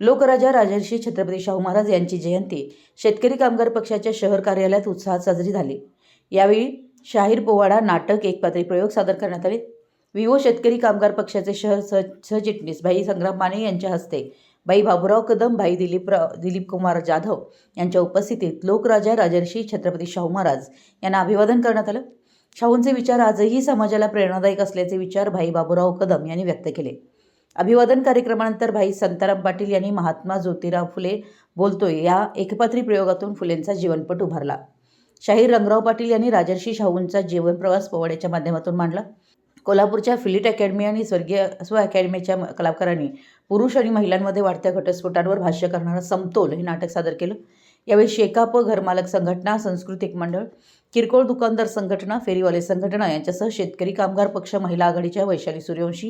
लोकराजा राजर्षी छत्रपती शाहू महाराज यांची जयंती शेतकरी कामगार पक्षाच्या शहर कार्यालयात उत्साहात साजरी झाली। यावेळी शाहीर पोवाडा, नाटक, एकपात्री प्रयोग सादर करण्यात आले। विवो शेतकरी कामगार पक्षाचे शहर सहचिटणीस भाई संग्राम माने यांच्या हस्ते भाई बाबूराव कदम, भाई दिलीप कुमार जाधव यांच्या उपस्थितीत लोकराजा राजर्षी छत्रपती शाहू महाराज यांना अभिवादन करण्यात आलं। शाहूंचे विचार आजही समाजाला प्रेरणादायक असल्याचे विचार भाई बाबूराव कदम यांनी व्यक्त केले। अभिवादन कार्यक्रमानंतर भाई संताराम पाटील यांनी महात्मा ज्योतिराव फुले बोलतोय या एकपात्री प्रयोगातून फुलेंचा जीवनपट उभारला। शाहीर रंगराव पाटील यांनी राजर्षी शाहूंचा जीवनप्रवास पोवाड्याच्या माध्यमातून मांडला। कोल्हापूरच्या फिलिट अकॅडमी आणि स्वर्गीय स्व अकॅडमीच्या कलाकारांनी पुरुष आणि महिलांमध्ये वाढत्या घटस्फोटांवर भाष्य करणारं समतोल हे नाटक सादर केलं। यावेळी शेकाप, घरमालक संघटना, सांस्कृतिक मंडळ, किरकोळ दुकानदार संघटना, फेरीवाले संघटना यांच्यासह शेतकरी कामगार पक्ष, महिला आघाडीच्या वैशाली सूर्यवंशी,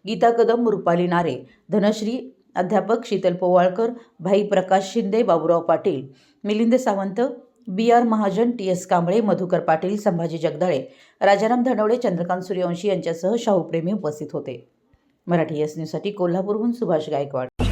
गीता कदम, रुपाली नारे, धनश्री, अध्यापक शीतल पोवाळकर, भाई प्रकाश शिंदे, बाबूराव पाटील, मिलिंद सावंत, BR महाजन, TS कांबळे, मधुकर पाटील, संभाजी जगदाळे, राजाराम धनवडे, चंद्रकांत सूर्यवंशी यांच्यासह शाहूप्रेमी उपस्थित होते। मराठी S न्यूजसाठी कोल्हापूरहून सुभाष गायकवाड।